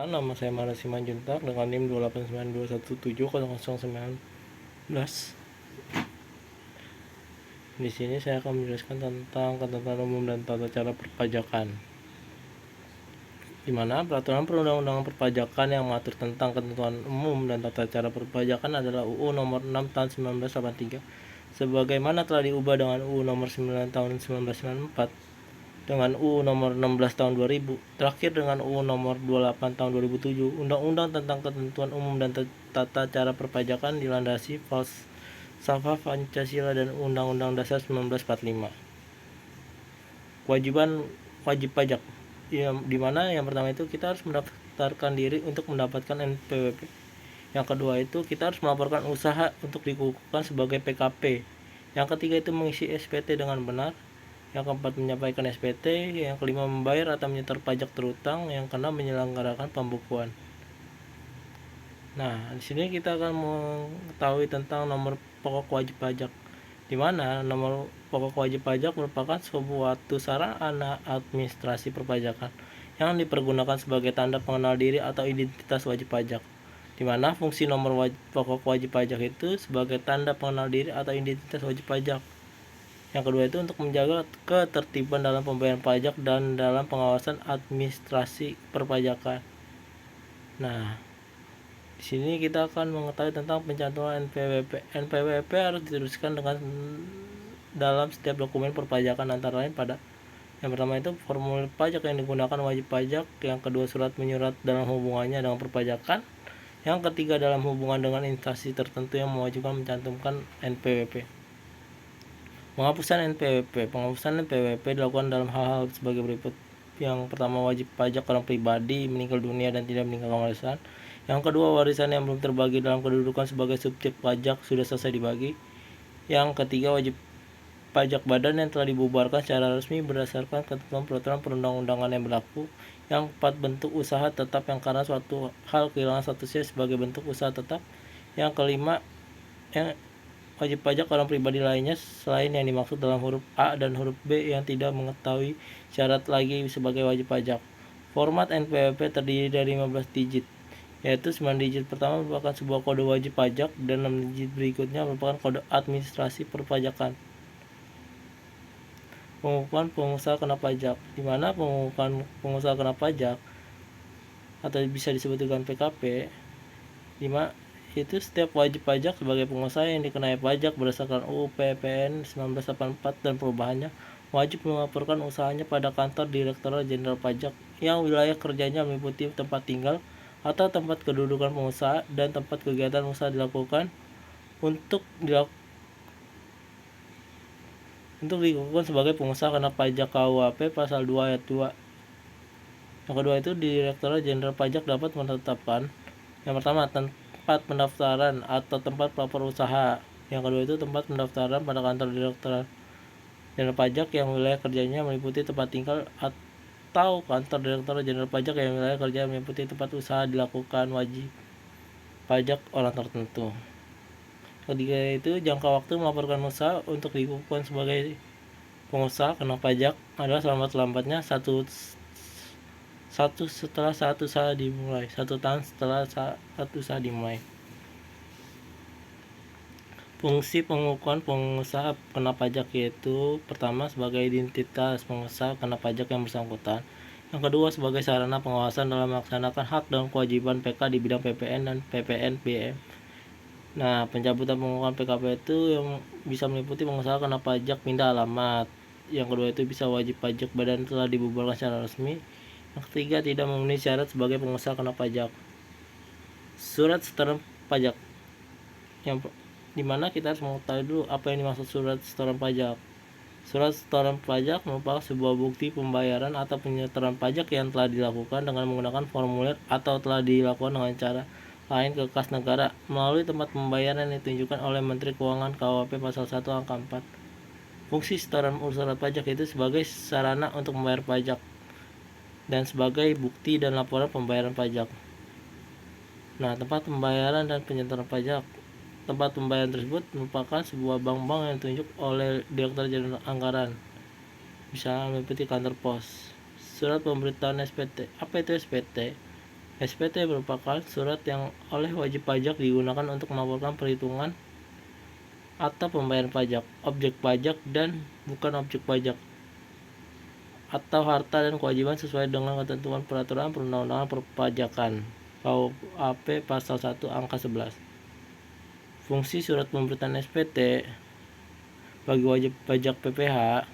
Nama saya Mara Simanjuntak dengan NIM 28921700019. Di sini saya akan menjelaskan tentang ketentuan umum dan tata cara perpajakan. Di mana peraturan perundang-undangan perpajakan yang mengatur tentang ketentuan umum dan tata cara perpajakan adalah UU nomor 6 tahun 1983, sebagaimana telah diubah dengan UU nomor 9 tahun 1994, dengan UU nomor 16 tahun 2000, terakhir dengan UU nomor 28 tahun 2007. Undang-undang tentang ketentuan umum dan tata cara perpajakan dilandasi falsafah Pancasila dan Undang-Undang Dasar 1945. Wajib pajak, di mana yang pertama itu kita harus mendaftarkan diri untuk mendapatkan NPWP. Yang kedua itu kita harus melaporkan usaha untuk dikukuhkan sebagai PKP. Yang ketiga itu mengisi SPT dengan benar. Yang keempat menyampaikan SPT. Yang kelima membayar atau menyetor pajak terutang. Yang keenam menyelenggarakan pembukuan. Nah, di sini kita akan mengetahui tentang nomor pokok wajib pajak, di mana nomor pokok wajib pajak merupakan suatu sarana administrasi perpajakan yang dipergunakan sebagai tanda pengenal diri atau identitas wajib pajak, di mana fungsi nomor pokok wajib pajak itu sebagai tanda pengenal diri atau identitas wajib pajak. Yang kedua itu untuk menjaga ketertiban dalam pembayaran pajak dan dalam pengawasan administrasi perpajakan. Nah, di sini kita akan mengetahui tentang pencantuman NPWP. NPWP harus dituliskan dalam setiap dokumen perpajakan, antara lain pada yang pertama itu formulir pajak yang digunakan wajib pajak, yang kedua surat menyurat dalam hubungannya dengan perpajakan, yang ketiga dalam hubungan dengan instansi tertentu yang mewajibkan mencantumkan NPWP. Penghapusan NPWP dilakukan dalam hal-hal sebagai berikut. Yang pertama, wajib pajak orang pribadi meninggal dunia dan tidak meninggalkan warisan. Yang kedua, warisan yang belum terbagi dalam kedudukan sebagai subjek pajak sudah selesai dibagi. Yang ketiga, wajib pajak badan yang telah dibubarkan secara resmi berdasarkan ketentuan peraturan perundang-undangan yang berlaku. Yang keempat, bentuk usaha tetap yang karena suatu hal kehilangan statusnya sebagai bentuk usaha tetap. Yang kelima, wajib pajak orang pribadi lainnya selain yang dimaksud dalam huruf A dan huruf B yang tidak mengetahui syarat lagi sebagai wajib pajak. Format NPWP terdiri dari 15 digit, yaitu 9 digit pertama merupakan sebuah kode wajib pajak dan 6 digit berikutnya merupakan kode administrasi perpajakan. Pengukuhan pengusaha kena pajak, di mana pengukuhan pengusaha kena pajak atau bisa disebut dengan PKP, di mana itu setiap wajib pajak sebagai pengusaha yang dikenai pajak berdasarkan UU PPN 1984 dan perubahannya wajib melaporkan usahanya pada kantor Direktorat Jenderal Pajak yang wilayah kerjanya meliputi tempat tinggal atau tempat kedudukan pengusaha dan tempat kegiatan usaha dilakukan untuk dikukuhkan sebagai pengusaha kena pajak KUHP pasal 2 ayat 2. Yang kedua itu Direktorat Jenderal Pajak dapat menetapkan yang pertama tempat pendaftaran atau tempat pelapor usaha. Yang kedua itu tempat pendaftaran pada kantor Direktorat Jenderal Pajak yang wilayah kerjanya meliputi tempat tinggal atau kantor Direktorat Jenderal Pajak yang wilayah kerja meliputi tempat usaha dilakukan wajib pajak orang tertentu. Ketiga itu jangka waktu melaporkan usaha untuk dikukuhkan sebagai pengusaha kena pajak adalah selambat-lambatnya 1 setelah satu usaha dimulai, 1 tahun setelah satu usaha dimulai. Fungsi pengukuhan pengusaha kena pajak yaitu pertama sebagai identitas pengusaha kena pajak yang bersangkutan. Yang kedua sebagai sarana pengawasan dalam melaksanakan hak dan kewajiban PK di bidang PPN dan PPN-BM. Nah, pencabutan pengukuhan PKP itu yang bisa meliputi pengusaha kena pajak pindah alamat. Yang kedua itu bisa wajib pajak badan telah dibubarkan secara resmi. Yang ketiga tidak memenuhi syarat sebagai pengusaha kena pajak. Surat setoran pajak, yang dimana kita harus mengetahui dulu apa yang dimaksud surat setoran pajak. Surat setoran pajak merupakan sebuah bukti pembayaran atau penyetoran pajak yang telah dilakukan dengan menggunakan formulir atau telah dilakukan dengan cara lain ke kas negara melalui tempat pembayaran yang ditunjukkan oleh Menteri Keuangan KUHP pasal 1 angka 4. Fungsi setoran surat pajak itu sebagai sarana untuk membayar pajak dan sebagai bukti dan laporan pembayaran pajak. Nah, tempat pembayaran dan penyetoran pajak. Tempat pembayaran tersebut merupakan sebuah bank-bank yang ditunjuk oleh Direktur Jenderal Anggaran, bisa meliputi kantor pos. Surat pemberitahuan SPT. Apa itu SPT? SPT merupakan surat yang oleh wajib pajak digunakan untuk melaporkan perhitungan atau pembayaran pajak, objek pajak dan bukan objek pajak, atau harta dan kewajiban sesuai dengan ketentuan peraturan perundang-undangan perpajakan KUHP pasal 1 angka 11. Fungsi surat pemberitaan SPT bagi wajib pajak PPH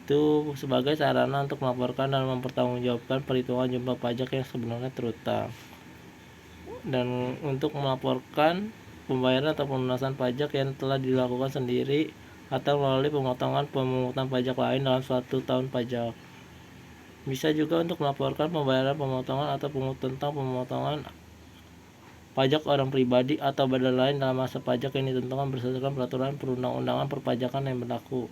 itu sebagai sarana untuk melaporkan dan mempertanggungjawabkan perhitungan jumlah pajak yang sebenarnya terutang, dan untuk melaporkan pembayaran atau pelunasan pajak yang telah dilakukan sendiri atau melalui pemotongan pemungutan pajak lain dalam suatu tahun pajak. Bisa juga untuk melaporkan pembayaran pemotongan atau tentang pemotongan pajak orang pribadi atau badan lain dalam masa pajak yang ditentukan berdasarkan peraturan perundang-undangan perpajakan yang berlaku.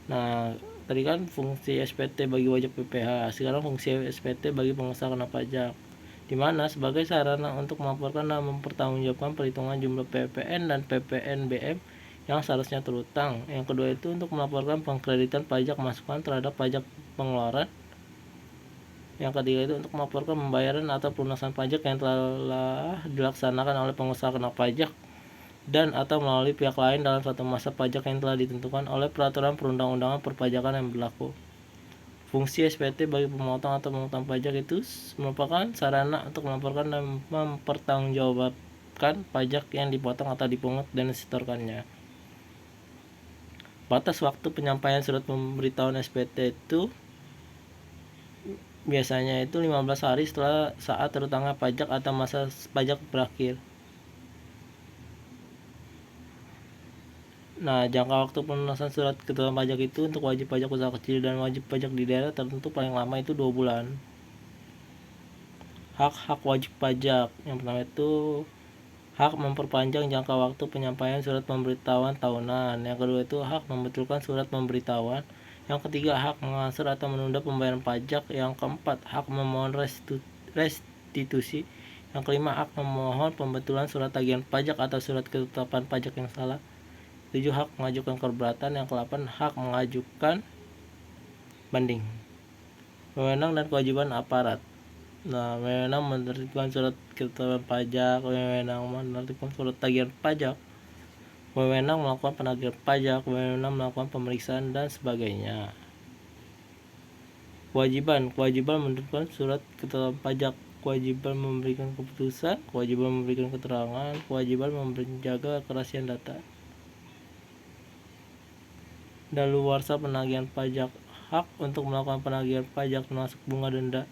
Nah, tadi kan fungsi SPT bagi wajib PPH, sekarang fungsi SPT bagi pengusaha kena pajak, di mana sebagai sarana untuk melaporkan dan mempertanggungjawabkan perhitungan jumlah PPN dan PPNBM yang seharusnya terutang. Yang kedua itu untuk melaporkan pengkreditan pajak masukan terhadap pajak pengeluaran. Yang ketiga itu untuk melaporkan pembayaran atau pelunasan pajak yang telah dilaksanakan oleh pengusaha kena pajak dan atau melalui pihak lain dalam satu masa pajak yang telah ditentukan oleh peraturan perundang-undangan perpajakan yang berlaku. Fungsi SPT bagi pemotong atau pemungutan pajak itu merupakan sarana untuk melaporkan dan mempertanggungjawabkan pajak yang dipotong atau dipungut dan disetorkannya. Batas waktu penyampaian surat pemberitahuan SPT itu biasanya itu 15 hari setelah saat terutangnya pajak atau masa pajak berakhir. Nah, jangka waktu pelunasan surat ketentuan pajak itu untuk wajib pajak usaha kecil dan wajib pajak di daerah tertentu paling lama itu 2 bulan. Hak-hak wajib pajak yang pertama itu hak memperpanjang jangka waktu penyampaian surat pemberitahuan tahunan. Yang kedua itu hak membetulkan surat pemberitahuan. Yang ketiga hak mengangsur atau menunda pembayaran pajak. Yang keempat hak memohon restitusi. Yang kelima hak memohon pembetulan surat tagihan pajak atau surat ketetapan pajak yang salah. 7 hak mengajukan keberatan. Yang ke-8 hak mengajukan banding. Wewenang dan kewajiban aparat. Nah, wewenang menerbitkan surat ketetapan pajak, wewenang menerbitkan surat tagihan pajak, wewenang melakukan penagihan pajak, wewenang melakukan pemeriksaan dan sebagainya. Kewajiban menerbitkan surat ketetapan pajak, kewajiban memberikan keputusan, kewajiban memberikan keterangan, kewajiban menjaga kerahasiaan data. Daluarsa penagihan pajak, hak untuk melakukan penagihan pajak termasuk bunga denda,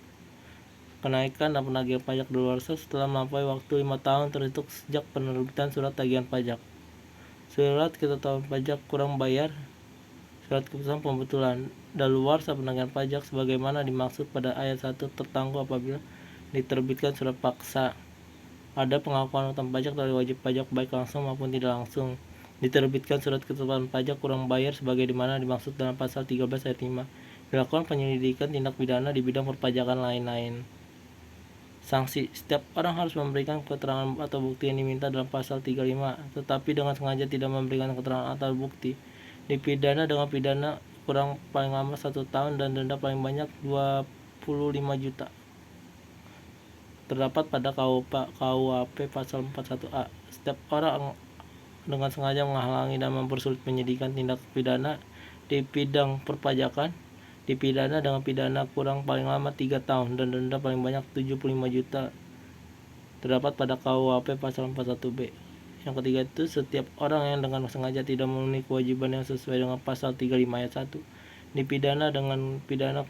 kenaikan dan penagihan pajak daluarsa setelah melampaui waktu 5 tahun terhitung sejak penerbitan surat tagihan pajak. Surat ketetapan pajak kurang bayar, surat keputusan pembetulan. Daluarsa penagihan pajak sebagaimana dimaksud pada ayat 1 tertangguh apabila diterbitkan surat paksa. Ada pengakuan utang pajak dari wajib pajak baik langsung maupun tidak langsung. Diterbitkan surat ketetapan pajak kurang bayar sebagaimana dimaksud dalam pasal 13 ayat 5. Dilakukan penyelidikan tindak pidana di bidang perpajakan lain-lain. Sanksi, setiap orang harus memberikan keterangan atau bukti yang diminta dalam pasal 35, tetapi dengan sengaja tidak memberikan keterangan atau bukti, dipidana dengan pidana kurang paling lama 1 tahun dan denda paling banyak 25 juta. Terdapat pada KUHP pasal 41A. Setiap orang dengan sengaja menghalangi dan mempersulit penyidikan tindak pidana di bidang perpajakan dipidana dengan pidana kurang paling lama 3 tahun dan denda paling banyak 75 juta. Terdapat pada KUHP pasal 41B. Yang ketiga itu setiap orang yang dengan sengaja tidak memenuhi kewajiban yang sesuai dengan pasal 35 ayat 1 dipidana dengan pidana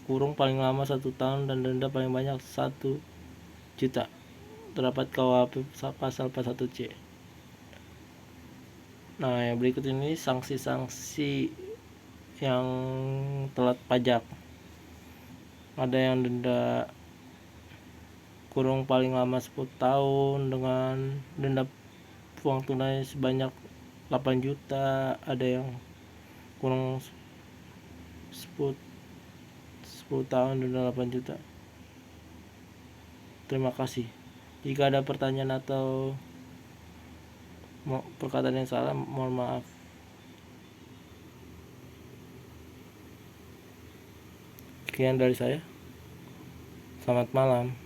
kurung paling lama 1 tahun dan denda paling banyak 1 juta. Terdapat KUHP pasal 41C. Nah, yang berikut ini sanksi-sanksi yang telat pajak. Ada yang denda kurung paling lama 10 tahun dengan denda uang tunai sebanyak 8 juta, ada yang kurung 10 tahun denda 8 juta. Terima kasih. Jika ada pertanyaan atau perkataan yang salah, mohon maaf. Sekian dari saya. Selamat malam.